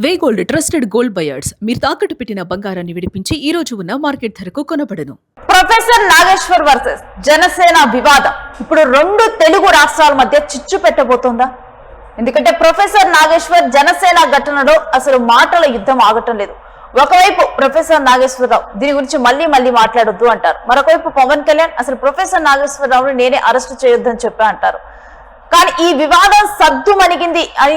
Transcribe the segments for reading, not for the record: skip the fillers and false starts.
వే gold trusted gold buyers మీరు తాకట్టు పెట్టిన బంగారాన్ని విడిపించి ఈ రోజు ఉన్న మార్కెట్ ధరకు కొనబడను. ప్రొఫెసర్ నాగేశ్వర్ వర్సెస్ జనసేన వివాదం ఇప్పుడు రెండు తెలుగు రాష్ట్రాల మధ్య చిచ్చు పెట్టబోతోందా? ఎందుకంటే ప్రొఫెసర్ నాగేశ్వర్ జనసేన ఘటనలో అసలు మాటల యుద్ధం ఆగటం లేదు. ఒకవైపు ప్రొఫెసర్ నాగేశ్వరరావు దీని గురించి మళ్ళీ మాట్లాడొద్దు అంటారు. మరొకవైపు పవన్ కళ్యాణ్ అసలు ప్రొఫెసర్ నాగేశ్వరరావుని నేనే అరెస్ట్ చేయొద్దని చెప్పా అంటారు. కానీ ఈ వివాదం సద్దుమణిగింది అని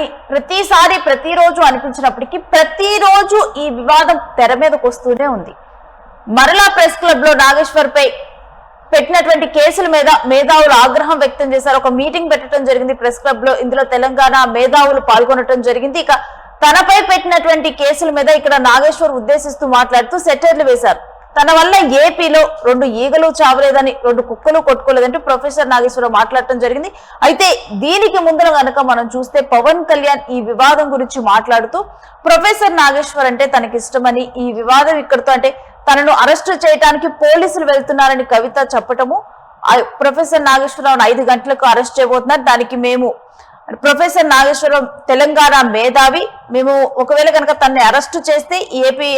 ప్రతిరోజు అనిపించినప్పటికీ ప్రతిరోజు ఈ వివాదం తెర మీదకు వస్తూనే ఉంది. మరలా ప్రెస్ క్లబ్ లో నాగేశ్వర్ పై పెట్టినటువంటి కేసుల మీద మేధావులు ఆగ్రహం వ్యక్తం చేశారు. ఒక మీటింగ్ పెట్టడం జరిగింది ప్రెస్ క్లబ్ లో. ఇందులో తెలంగాణ మేధావులు పాల్గొనడం జరిగింది. ఇక తనపై పెట్టినటువంటి కేసుల మీద ఇక్కడ నాగేశ్వర్ ఉద్దేశిస్తూ మాట్లాడుతూ సెటైర్లు వేశారు. తన వల్ల ఏపీలో 2 ఈగలు చావలేదని 2 కుక్కలు కొట్టుకోలేదంటూ ప్రొఫెసర్ నాగేశ్వరరావు మాట్లాడటం జరిగింది. అయితే దీనికి ముందర గనక మనం చూస్తే పవన్ కళ్యాణ్ ఈ వివాదం గురించి మాట్లాడుతూ ప్రొఫెసర్ నాగేశ్వర్ అంటే తనకిష్టమని, ఈ వివాదం ఇక్కడితో అంటే తనను అరెస్టు చేయడానికి పోలీసులు వెళ్తున్నారని కవిత చెప్పటము, ప్రొఫెసర్ నాగేశ్వరరావును 5 గంటలకు అరెస్ట్ చేయబోతున్నారు, దానికి మేము ప్రొఫెసర్ నాగేశ్వరరావు తెలంగాణ మేధావి, మేము ఒకవేళ కనుక తనని అరెస్టు చేస్తే ఏపీ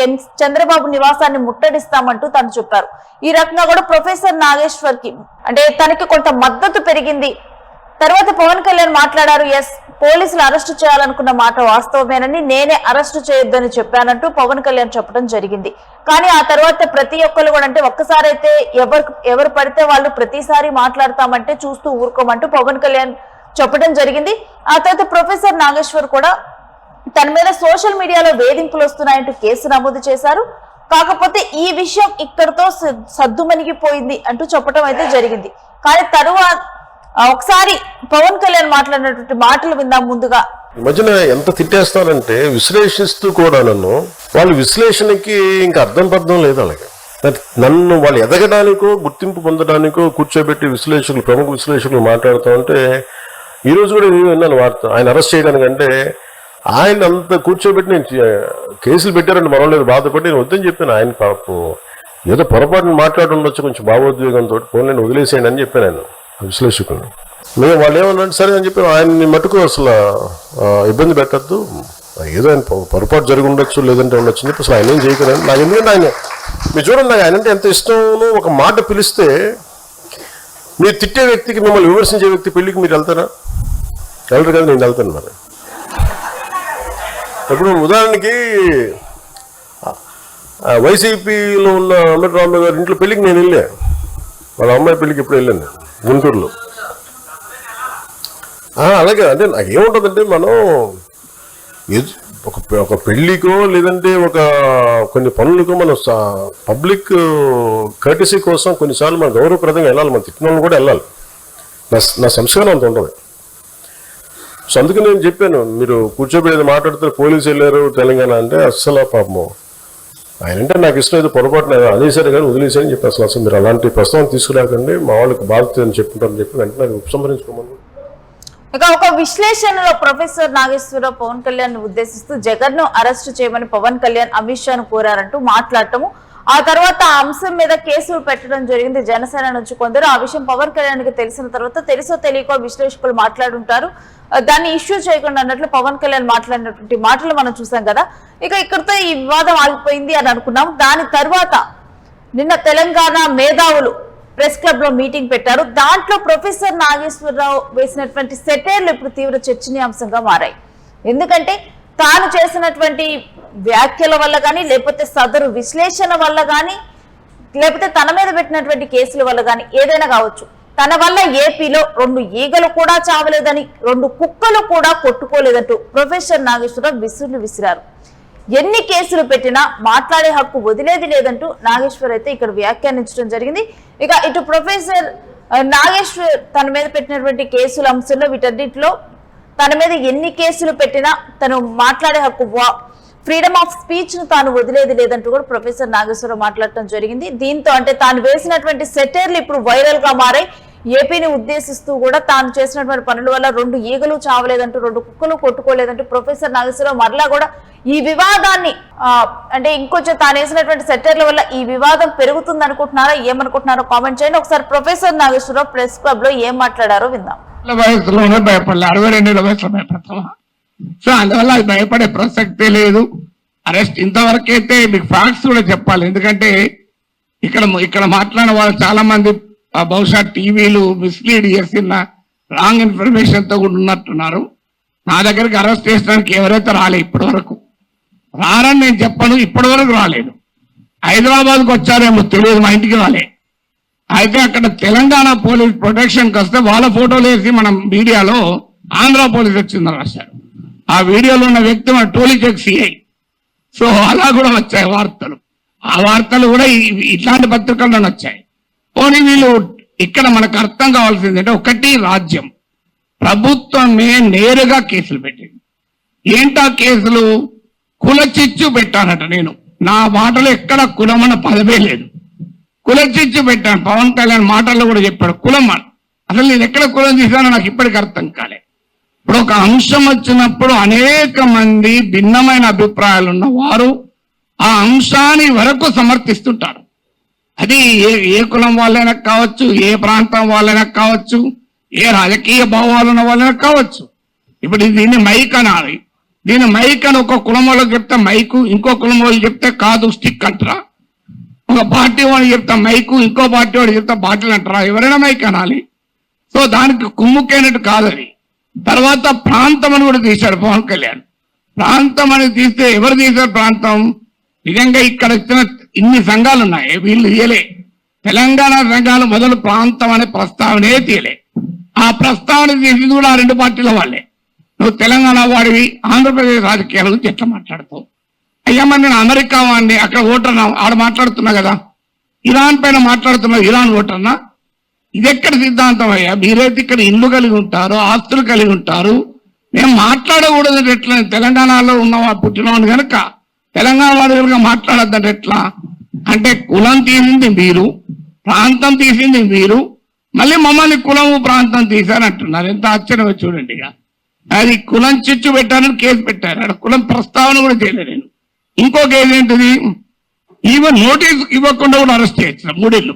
చంద్రబాబు నివాసాన్ని ముట్టడిస్తామంటూ తను చెప్పారు. ఈ రకంగా కూడా ప్రొఫెసర్ నాగేశ్వర్ కి అంటే తనకి కొంత మద్దతు పెరిగింది. తర్వాత పవన్ కళ్యాణ్ మాట్లాడారు, ఎస్ పోలీసులు అరెస్టు చేయాలనుకున్న మాట వాస్తవమేనని, నేనే అరెస్టు చేయొద్దని చెప్పానంటూ పవన్ కళ్యాణ్ చెప్పడం జరిగింది. కానీ ఆ తర్వాత ప్రతి ఒక్కరు కూడా అంటే ఒక్కసారి అయితే ఎవరు పడితే వాళ్ళు ప్రతిసారి మాట్లాడతామంటే చూస్తూ ఊరుకోమంటూ పవన్ కళ్యాణ్ చెప్పడం జరిగింది. ఆ తర్వాత ప్రొఫెసర్ నాగేశ్వర్ కూడా తన మీద సోషల్ మీడియాలో వేధింపులు వస్తున్నాయంటూ కేసు నమోదు చేశారు. కాకపోతే ఈ విషయం ఇక్కడితో సద్దుమణిగిపోయింది అంటూ చెప్పడం అయితే జరిగింది. కానీ తరువాత ఒకసారి పవన్ కళ్యాణ్ మాట్లాడినటువంటి మాటలు విందాం. ముందుగా ఈ మధ్యన ఎంత తిట్టేస్తారంటే విశ్లేషిస్తూ కూడా నన్ను వాళ్ళ విశ్లేషణకి ఇంకా అర్థం పర్థం లేదు. అలాగే నన్ను వాళ్ళు ఎదగడానికో గుర్తింపు పొందడానికో కూర్చోబెట్టి విశ్లేషకులు, ప్రముఖ విశ్లేషకులు మాట్లాడుతూ ఉంటే ఈ రోజు కూడా విన్నాను వార్త, ఆయన అరెస్ట్ చేయడానికంటే ఆయన అంత కూర్చోబెట్టి నేను కేసులు పెట్టారంటే మరవలేదు బాధపడి నేను వద్దని చెప్పాను. ఆయన పాపం ఏదో పొరపాటును మాట్లాడి ఉండొచ్చు కొంచెం భావోద్వేగంతో, పోనీ నేను వదిలేసేయండి అని చెప్పాను ఆయన విశ్లేషకులు. మేము వాళ్ళు ఏమన్నాడు సరే అని చెప్పి ఆయన్ని మటుకు అసలు ఇబ్బంది పెట్టద్దు, ఏదో ఆయన పొరపాటు జరిగి ఉండొచ్చు లేదంటే ఉండొచ్చు అని చెప్పి అసలు ఆయన ఏం చేయకూడదు నాకు. ఎందుకంటే ఆయన మీరు చూడండి, నాకు ఆయన అంటే ఎంత ఇష్టమో, ఒక మాట పిలిస్తే మీరు తిట్టే వ్యక్తికి, మిమ్మల్ని విమర్శించే వ్యక్తి పెళ్లికి మీరు వెళ్తారా? వెళ్ళరు కదా, నేను వెళ్తాను. మరి ఇప్పుడు ఉదాహరణకి వైసీపీలో ఉన్న అంబటి రాంబాబు గారి ఇంట్లో పెళ్లికి నేను వెళ్ళా, వాళ్ళ అమ్మాయి పెళ్లికి ఇప్పుడు వెళ్ళాను గుంటూరులో. అలాగే అంటే నాకేముంటుందంటే మనం ఒక పెళ్లికో లేదంటే కొన్ని పనులకో మనం పబ్లిక్ కర్టసీ కోసం కొన్నిసార్లు మన గౌరవప్రదంగా వెళ్ళాలి, మన తిట్టిన వాళ్ళు కూడా వెళ్ళాలి. నా సంస్కారం అంత ఉంటుంది. సో అందుకే నేను చెప్పాను, మీరు కూర్చోబెట్టి మాట్లాడితే పోలీసు వెళ్ళారు తెలంగాణ అంటే అస్సలు పాపము ఆయన అంటే నాకు ఇష్టం, ఏదో పొరపాటున అనేసారు కానీ వదిలేసారని చెప్పి అసలు మీరు అలాంటి ప్రస్తావన తీసుకురాకండి, మా వాళ్ళకి బాధ్యత అని చెప్పుకుంటారని చెప్పి వెంటనే ఉపసంహరించుకోమని. ఇక ఒక విశ్లేషణలో ప్రొఫెసర్ నాగేశ్వరరావు పవన్ కళ్యాణ్ ఉద్దేశిస్తూ జగన్ ను అరెస్టు చేయమని పవన్ కళ్యాణ్ అమిత్ షాను కోరారంటూ మాట్లాడటము, ఆ తర్వాత ఆ అంశం మీద కేసులు పెట్టడం జరిగింది జనసేన నుంచి కొందరు. ఆ విషయం పవన్ కళ్యాణ్ కి తెలిసిన తర్వాత తెలుసో తెలియకో విశ్లేషకులు మాట్లాడుంటారు, దాన్ని ఇష్యూ చేయకుండా అన్నట్లు పవన్ కళ్యాణ్ మాట్లాడినటువంటి మాటలు మనం చూసాం కదా. ఇక ఇక్కడితో ఈ వివాదం ఆగిపోయింది అని అనుకున్నాం. దాని తర్వాత నిన్న తెలంగాణ మేధావులు ప్రెస్ క్లబ్ లో మీటింగ్ పెట్టారు. దాంట్లో ప్రొఫెసర్ నాగేశ్వరరావు వేసినటువంటి సెటైర్లు ఇప్పుడు తీవ్ర చర్చనీయాంశంగా మారాయి. ఎందుకంటే తాను చేసినటువంటి వ్యాఖ్యల వల్ల కానీ, లేకపోతే సదరు విశ్లేషణ వల్ల కానీ, లేకపోతే తన మీద పెట్టినటువంటి కేసుల వల్ల కానీ ఏదైనా కావచ్చు, తన వల్ల ఏపీలో 2 ఈగలు కూడా చావలేదని, 2 కుక్కలు కూడా కొట్టుకోలేదంటూ ప్రొఫెసర్ నాగేశ్వరరావు విసిరారు. ఎన్ని కేసులు పెట్టినా మాట్లాడే హక్కు వదిలేది లేదంటూ నాగేశ్వర్ అయితే ఇక్కడ వ్యాఖ్యానించడం జరిగింది. ఇక ఇటు ప్రొఫెసర్ నాగేశ్వర్ తన మీద పెట్టినటువంటి కేసుల అంశంలో వీటన్నిటిలో తన మీద ఎన్ని కేసులు పెట్టినా తను మాట్లాడే హక్కు, ఫ్రీడమ్ ఆఫ్ స్పీచ్ ను తాను వదిలేది లేదంటూ కూడా ప్రొఫెసర్ నాగేశ్వరరావు మాట్లాడటం జరిగింది. దీంతో అంటే తాను వేసినటువంటి సెటైర్లు ఇప్పుడు వైరల్ గా మారాయి. ఏపీని ఉద్దేశిస్తూ కూడా తాను చేసినటువంటి పనుల వల్ల 2 ఈగలు చావలేదంటూ, 2 కుక్కలు కొట్టుకోలేదంటూ ప్రొఫెసర్ నాగేశ్వరరావు మరలా కూడా ఈ వివాదాన్ని అంటే ఇంకొంచెం తాను వేసినటువంటి సెటైర్ల వల్ల ఈ వివాదం పెరుగుతుంది అనుకుంటున్నారా, ఏమనుకుంటున్నారో కామెంట్ చేయండి. ఒకసారి ప్రొఫెసర్ నాగేశ్వరరావు ప్రెస్ క్లబ్ లో ఏం మాట్లాడారో విందాం. వయసులోనే భయపడలే, 62 వయసులో భయపడతావా? సో అందువల్ల అది భయపడే ప్రసక్తే లేదు. అరెస్ట్ ఇంతవరకు అయితే మీకు ఫ్యాక్ట్స్ కూడా చెప్పాలి, ఎందుకంటే ఇక్కడ మాట్లాడిన వాళ్ళు చాలా మంది బహుశా టీవీలు మిస్లీడ్ చేసిన రాంగ్ ఇన్ఫర్మేషన్ తో కూడా ఉన్నట్టున్నారు. నా దగ్గరికి అరెస్ట్ చేసడానికి ఎవరైతే రాలేదు ఇప్పటి వరకు, రారని నేను చెప్పను, ఇప్పటి వరకు రాలేదు. హైదరాబాద్కు వచ్చారేమో తెలియదు, మా ఇంటికి రాలే. అయితే అక్కడ తెలంగాణ పోలీస్ ప్రొటెక్షన్కి వస్తే వాళ్ళ ఫోటోలు వేసి మనం మీడియాలో ఆంధ్ర పోలీస్ వచ్చిందని రాశారు. ఆ వీడియోలో ఉన్న వ్యక్తి మన టోలీచెక్ సిఐ. సో అలా కూడా వచ్చాయి వార్తలు. ఆ వార్తలు కూడా ఇట్లాంటి పత్రికల్లో వచ్చాయి. పోనీ వీళ్ళు ఇక్కడ మనకు అర్థం కావాల్సింది అంటే, ఒకటి రాజ్యం ప్రభుత్వమే నేరుగా కేసులు పెట్టింది. ఏంటా కేసులు? కుల చిచ్చు పెట్టానట. నేను నా మాటలో ఎక్కడ కులం అన్న పదమే లేదు, కుల చిచ్చు పెట్టాను. పవన్ కళ్యాణ్ మాటల్లో కూడా చెప్పాడు కులం అని. అసలు నేను ఎక్కడ కులం తీసానో నాకు ఇప్పటికి అర్థం కాలే. ఇప్పుడు ఒక అంశం వచ్చినప్పుడు అనేక మంది భిన్నమైన అభిప్రాయాలు ఉన్న వారు ఆ అంశాన్ని వరకు సమర్థిస్తుంటారు. అది ఏ కులం వాళ్ళైనా కావచ్చు, ఏ ప్రాంతం వాళ్ళైనా కావచ్చు, ఏ రాజకీయ భావాలు ఉన్న వాళ్ళైనా కావచ్చు. ఇప్పుడు దీన్ని మైక్ అనాలి. దీన్ని మైక్ అని ఒక కులం వాళ్ళకి చెప్తే మైకు, ఇంకో కులం వాళ్ళు చెప్తే కాదు స్టిక్ అంటారా? ఒక పార్టీ వాళ్ళు చెప్తా మైకు, ఇంకో పార్టీ వాడు చెప్తా బాటిల్ అంటారా? ఎవరైనా మైక్ అనాలి. సో దానికి కుమ్ముకైనట్టు కాదు అది. తర్వాత ప్రాంతం అని కూడా తీశాడు పవన్ కళ్యాణ్. ప్రాంతం అని తీస్తే ఎవరు తీశారు ప్రాంతం? నిజంగా ఇక్కడ వచ్చిన ఇన్ని సంఘాలు ఉన్నాయి, వీళ్ళు తీయలే. తెలంగాణ సంఘాలు మొదలు ప్రాంతం అనే ప్రస్తావనే తీయలే. ఆ ప్రస్తావన తీసింది కూడా ఆ రెండు పార్టీల వాళ్ళే. నువ్వు తెలంగాణ వాడివి, ఆంధ్రప్రదేశ్ రాజకీయాల గురించి ఎట్లా మాట్లాడతావు? అయ్యమ్మ నేను అమెరికా వాడిని, అక్కడ ఓటర్నా, ఆడ మాట్లాడుతున్నా కదా. ఇరాన్ పైన మాట్లాడుతున్నా, ఇరాన్ ఓటర్నా? ఇది ఎక్కడ సిద్ధాంతం అయ్యా? మీరైతే ఇక్కడ ఇల్లు కలిగి ఉంటారు, ఆస్తులు కలిగి ఉంటారు. మేము మాట్లాడకూడదు ఎట్లా? తెలంగాణలో ఉన్న పుట్టినవాడు కనుక తెలంగాణ వాడుగా మాట్లాడద్దంటే ఎట్లా? అంటే కులం తీసింది మీరు, ప్రాంతం తీసింది మీరు, మళ్ళీ మమ్మల్ని కులము ప్రాంతం తీశారంటున్నారు. ఎంత ఆశ్చర్యం చూడండి. ఇక అది కులం చిచ్చు పెట్టారని కేసు పెట్టారు. అక్కడ కులం ప్రస్తావన కూడా చేయలేదు నేను. ఇంకో కేసు ఏంటిది? ఈవెన్ నోటీస్ ఇవ్వకుండా కూడా అరెస్ట్ చేయొచ్చు 3 ఏళ్ళు.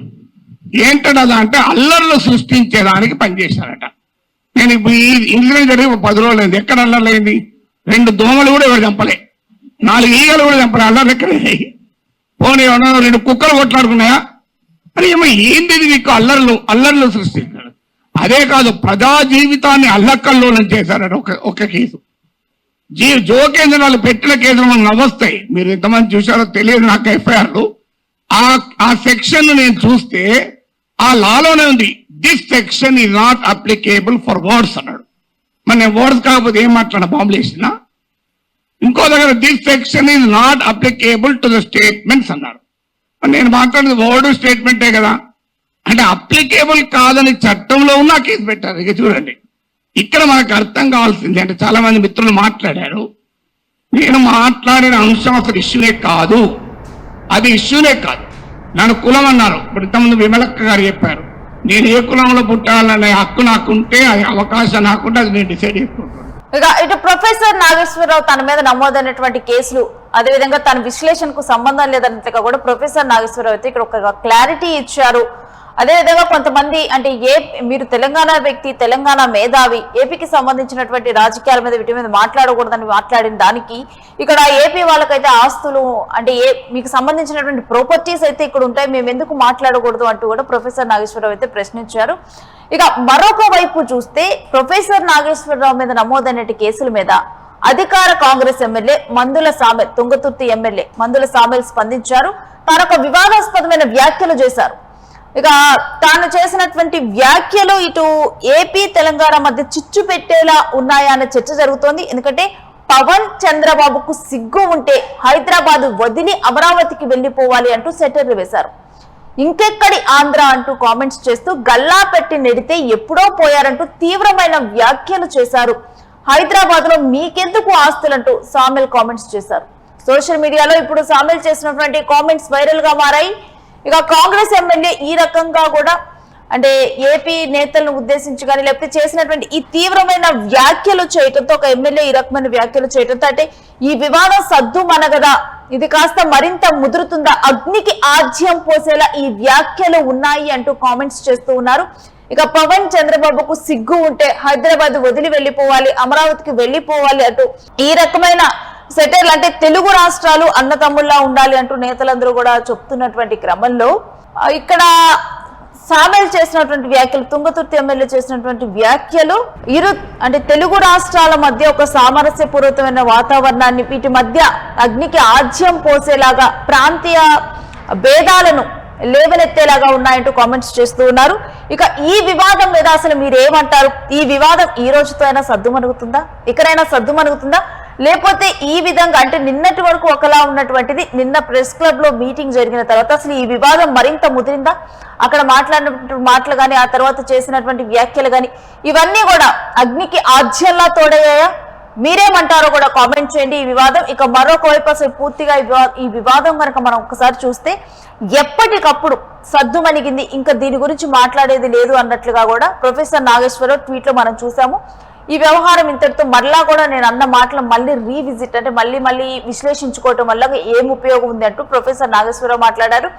ఏంటదా అంటే అల్లర్లు సృష్టించేదానికి పనిచేశారట. నేను ఇప్పుడు ఈ ఇన్సిడెంట్ జరిగి 10 రోజులు అయింది. ఎక్కడ అల్లర్లైంది? 2 దోమలు కూడా ఎవరు చంపలే, 4 ఈగలు కూడా చంపలే. అల్లర్లు ఎక్కడ? పోనీ 2 కుక్కలు కొట్లాడుకున్నాయా? అని ఏమో ఏంది మీకు అల్లర్లు సృష్టించారు. అదే కాదు, ప్రజా జీవితాన్ని అల్లకల్లోలం చేశారట. ఒక కేసు జోకేంద్రాలు పెట్టిన కేసులు మనం నవ్వొస్తాయి. మీరు ఎంతమంది చూశారో తెలియదు నాకు ఎఫ్ఐఆర్లు. ఆ సెక్షన్ నేను చూస్తే ఆ లాలోనే ఉంది, this section is not applicable for words అన్నాడు. మరి నేను వర్డ్స్ కాకపోతే ఏం మాట్లాడినా బాంబులు వేసినా? ఇంకో దగ్గర this section is not applicable to the statements అన్నారు. నేను మాట్లాడేది వర్డ్ స్టేట్మెంటే కదా. అంటే అప్లికేబుల్ కాదని చట్టంలో ఉన్న కేసు పెట్టారు. ఇక చూడండి, ఇక్కడ మనకు అర్థం కావాల్సింది అంటే, చాలా మంది మిత్రులు మాట్లాడారు, నేను మాట్లాడిన అంశం అసలు ఇష్యూనే కాదు, అది ఇష్యూనే కాదు. నన్ను కులం అన్నారు. ఇప్పుడు ఇంతకుముందు విమలక్క గారు చెప్పారు, నేను ఏ కులంలో పుట్టాలనే హక్కు నాకుంటే, అది అవకాశం నాకుంటే అది నేను డిసైడ్ చేసుకుంటాను. ఇక ఇటు ప్రొఫెసర్ నాగేశ్వరరావు తన మీద నమోదైనటువంటి కేసులు, అదేవిధంగా తన విశ్లేషణకు సంబంధం లేదన్నట్టుగా కూడా ప్రొఫెసర్ నాగేశ్వరరావు అయితే ఇక్కడ ఒక క్లారిటీ ఇచ్చారు. అదేవిధంగా కొంతమంది అంటే మీరు తెలంగాణ వ్యక్తి, తెలంగాణ మేధావి, ఏపీకి సంబంధించినటువంటి రాజకీయాల మీద వీటి మీద మాట్లాడకూడదని మాట్లాడిన దానికి ఇక్కడ ఏపీ వాళ్ళకైతే ఆస్తులు అంటే మీకు సంబంధించినటువంటి ప్రాపర్టీస్ అయితే ఇక్కడ ఉంటాయి, మేము ఎందుకు మాట్లాడకూడదు అంటూ కూడా ప్రొఫెసర్ నాగేశ్వరరావు అయితే ప్రశ్నించారు. ఇక మరొక వైపు చూస్తే ప్రొఫెసర్ నాగేశ్వరరావు మీద నమోదైన కేసుల మీద అధికార కాంగ్రెస్ ఎమ్మెల్యే మందుల సామెల్, తుంగతుర్తి ఎమ్మెల్యే మందుల సామెల్ స్పందించారు. తానొక వివాదాస్పదమైన వ్యాఖ్యలు చేశారు. ఇక తాను చేసినటువంటి వ్యాఖ్యలు ఇటు ఏపీ తెలంగాణ మధ్య చిచ్చు పెట్టేలా ఉన్నాయా అనే చర్చ జరుగుతోంది. ఎందుకంటే పవన్ చంద్రబాబుకు సిగ్గు ఉంటే హైదరాబాద్ వదిలి అమరావతికి వెళ్లిపోవాలి అంటూ సెటర్లు వేశారు. ఇంకెక్కడి ఆంధ్ర అంటూ కామెంట్స్ చేస్తూ గల్లా పెట్టి నెడితే ఎప్పుడో పోయారంటూ తీవ్రమైన వ్యాఖ్యలు చేశారు. హైదరాబాద్ లో మీకెందుకు ఆస్తులంటూ సామెల్ కామెంట్స్ చేశారు. సోషల్ మీడియాలో ఇప్పుడు సామెల్ చేసినటువంటి కామెంట్స్ వైరల్ గా మారాయి. ఇక కాంగ్రెస్ ఎమ్మెల్యే ఈ రకంగా కూడా అంటే ఏపీ నేతలను ఉద్దేశించి కానీ లేకపోతే చేసినటువంటి ఈ తీవ్రమైన వ్యాఖ్యలు చేయడంతో, ఒక ఎమ్మెల్యే ఈ రకమైన వ్యాఖ్యలు చేయడంతో అంటే ఈ వివాదం సద్దు మనగదా, ఇది కాస్త మరింత ముదురుతుందా, అగ్నికి ఆజ్యం పోసేలా ఈ వ్యాఖ్యలు ఉన్నాయి అంటూ కామెంట్స్ చేస్తూ ఉన్నారు. ఇక పవన్ చంద్రబాబుకు సిగ్గు ఉంటే హైదరాబాద్ వదిలి వెళ్లిపోవాలి, అమరావతికి వెళ్లిపోవాలి అంటూ ఈ రకమైన సెటైర్లు, అంటే తెలుగు రాష్ట్రాలు అన్నతమ్ముల్లా ఉండాలి అంటూ నేతలందరూ కూడా చెప్తున్నటువంటి క్రమంలో ఇక్కడ సామెల్ చేసినటువంటి వ్యాఖ్యలు, తుంగతుర్తి ఎమ్మెల్యే చేసినటువంటి వ్యాఖ్యలు అంటే తెలుగు రాష్ట్రాల మధ్య ఒక సామరస్యపూర్వకమైన వాతావరణాన్ని, వీటి మధ్య అగ్నికి ఆజ్యం పోసేలాగా ప్రాంతీయ భేదాలను లేవనెత్తేలాగా ఉన్నాయంటూ కామెంట్స్ చేస్తూ ఉన్నారు. ఇక ఈ వివాదం మీద అసలు మీరేమంటారు? ఈ వివాదం ఈ రోజుతో అయినా సద్దుమణుగుతుందా? ఇక్కడైనా సద్దుమణుగుతుందా? లేకపోతే ఈ విధంగా, అంటే నిన్నటి వరకు ఒకలా ఉన్నటువంటిది నిన్న ప్రెస్ క్లబ్ లో మీటింగ్ జరిగిన తర్వాత అసలు ఈ వివాదం మరింత ముదిరిందా? అక్కడ మాట్లాడినటువంటి మాటలు కానీ, ఆ తర్వాత చేసినటువంటి వ్యాఖ్యలు కానీ, ఇవన్నీ కూడా అగ్నికి ఆజ్యంలా తోడయ్యాయా? మీరేమంటారో కూడా కామెంట్ చేయండి. ఈ వివాదం ఇక మరొక వైపు అసలు పూర్తిగా ఈ వివాదం కనుక మనం ఒకసారి చూస్తే ఎప్పటికప్పుడు సద్దుమణిగింది, ఇంకా దీని గురించి మాట్లాడేది లేదు అన్నట్లుగా కూడా ప్రొఫెసర్ నాగేశ్వరరావు ట్వీట్ లో మనం చూసాము. ఈ వ్యవహారం ఇంతటితో మరలా కూడా నేను అన్న మాటలు మళ్ళీ రీవిజిట్, అంటే మళ్ళీ విశ్లేషించుకోవటం వల్ల ఏం ఉపయోగం ఉంది అంటూ ప్రొఫెసర్ నాగేశ్వరరావు మాట్లాడారు.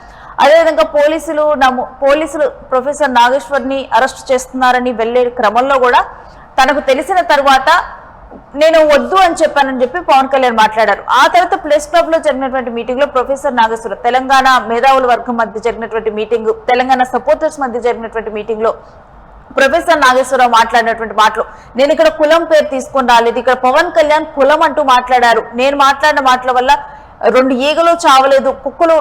అదేవిధంగా పోలీసులు ప్రొఫెసర్ నాగేశ్వర్ని అరెస్ట్ చేస్తున్నారని వెళ్లే క్రమంలో కూడా తనకు తెలిసిన తర్వాత నేను వద్దు అని చెప్పానని చెప్పి పవన్ కళ్యాణ్ మాట్లాడారు. ఆ తర్వాత ప్రెస్ క్లబ్ లో జరిగినటువంటి మీటింగ్ లో ప్రొఫెసర్ నాగేశ్వరరావు తెలంగాణ మేధావుల వర్గం మధ్య జరిగినటువంటి మీటింగ్, తెలంగాణ సపోర్టర్స్ మధ్య జరిగినటువంటి మీటింగ్ లో ప్రొఫెసర్ నాగేశ్వరరావు మాట్లాడినటువంటి మాటలు, నేను ఇక్కడ కులం పేరు తీసుకొని రాలేదు, ఇక్కడ పవన్ కళ్యాణ్ కులం అంటూ మాట్లాడారు, నేను మాట్లాడిన మాటల వల్ల 2 ఈగలు చావలేదు,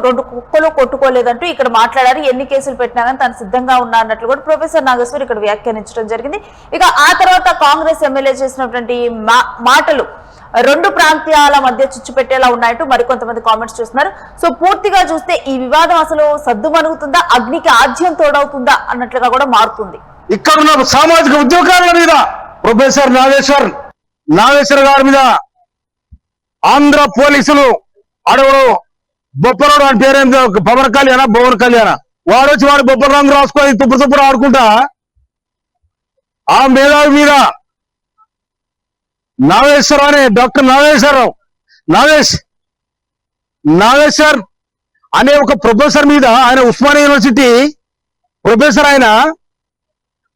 2 కుక్కలు కొట్టుకోలేదంటూ ఇక్కడ మాట్లాడారు. ఎన్ని కేసులు పెట్టినా కానీ తను సిద్ధంగా ఉన్నా అన్నట్లు కూడా ప్రొఫెసర్ నాగేశ్వర్ ఇక్కడ వ్యాఖ్యానించడం జరిగింది. ఇక ఆ తర్వాత కాంగ్రెస్ ఎమ్మెల్యే చేసినటువంటి మాటలు 2 ప్రాంతాల మధ్య చిచ్చు పెట్టేలా ఉన్నాయంటూ మరికొంతమంది కామెంట్స్ చేస్తున్నారు. సో పూర్తిగా చూస్తే ఈ వివాదం అసలు సద్దుమణుగుతుందా, అగ్నికి ఆజ్యం తోడవుతుందా అన్నట్లుగా కూడా మారుతుంది. ఇక్కడ ఉన్న సామాజిక ఉద్యోగాల మీద ప్రొఫెసర్ నాగేశ్వర్ గారి మీద ఆంధ్ర పోలీసులు అడవుడు బొప్పరాడు అని పేరేందో పవన్ కళ్యాణ వాడు వచ్చి వాడు బొప్పల రంగు రాసుకొని తుప్పు ఆడుకుంటా ఆ మేధావి మీద నాగేశ్వరరావు అనే డాక్టర్ నాగేశ్వర్ అనే ఒక ప్రొఫెసర్ మీద, ఆయన ఉస్మానియా యూనివర్సిటీ ప్రొఫెసర్, ఆయన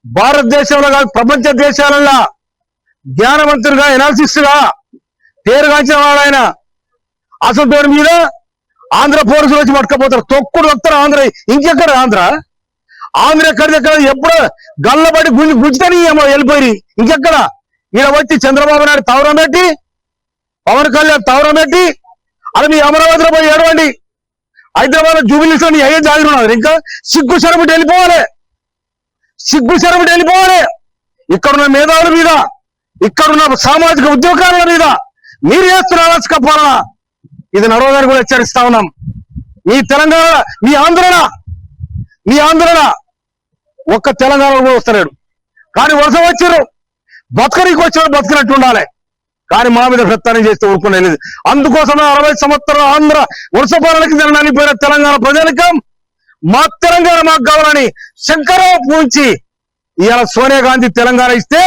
భారతదేశంలో కాదు ప్రపంచ దేశాలలో జ్ఞానవంతులుగా ఎనాలిసిస్ట్ గా పేరుగాంచిన వాడు ఆయన. అసలు పేరు మీద ఆంధ్ర పోలీసులు వచ్చి పట్టుకపోతారు, తొక్కుడు వస్తారు. ఇంకెక్కడ ఆంధ్ర ఎక్కడిదెక్కడ ఎప్పుడు గల్లబడి గుంజుతని వెళ్ళిపోయి ఇంకెక్కడ ఈయన వచ్చి చంద్రబాబు నాయుడు తవరం పెట్టి, పవన్ కళ్యాణ్ తవరం పెట్టి, అలా మీ అమరావతిలో పోయి ఏడవండి, హైదరాబాద్ జూబిలీస్ లో అయ్యే జాగిరున్నారు. ఇంకా సిగ్గు శరబిట్టి వెళ్ళిపోవాలి. ఇక్కడున్న మేధావుల మీద, ఇక్కడున్న సామాజిక ఉద్యోగాల మీద మీరు చేస్తున్న అరాచక పాలన ఇది నడవదని కూడా హెచ్చరిస్తా ఉన్నాం. మీ తెలంగాణ, మీ ఆంధ్రన ఒక్క తెలంగాణలో కూడా వస్తలేడు. కానీ వలస వచ్చారు, బతకనికి వచ్చారు, బతకనట్టు ఉండాలి. కానీ మా మీద ప్రత్యానం చేస్తే ఊరుకునే లేదు. అందుకోసమే 60 సంవత్సరాల ఆంధ్ర వలస పాలనకి నలిపోయిన తెలంగాణ ప్రజానికం మా తెలంగాణ మాకు కావాలని శంకరావు పూంచి ఇవాళ సోనియా గాంధీ తెలంగాణ ఇస్తే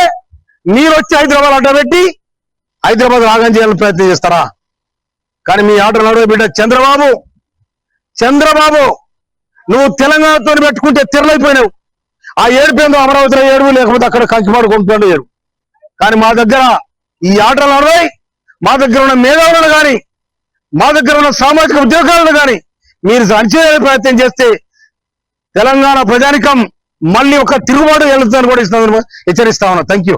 మీరు వచ్చి హైదరాబాద్ అడ్డబెట్టి హైదరాబాద్ రాగం చేయాలని ప్రయత్నం చేస్తారా? కానీ మీ ఆటలు నడవ బిడ్డ చంద్రబాబు నువ్వు తెలంగాణతో పెట్టుకుంటే తెరలైపోయినావు. ఆ ఏడుపేందో అమరావతిలో ఏడు, లేకపోతే అక్కడ కంకిపాడు కొంటున్నాడు ఏడు. కానీ మా దగ్గర ఈ ఆటలు నడవాయి, మా దగ్గర ఉన్న మేధావులను కానీ, మా దగ్గర ఉన్న సామాజిక ఉద్యోగాలను కానీ మీరు అణిచే ప్రయత్నం చేస్తే తెలంగాణ ప్రజానికం మళ్ళీ ఒక తిరుగుబాటు వెళ్తుందని కూడా హెచ్చరిస్తా ఉన్నా. Thank you.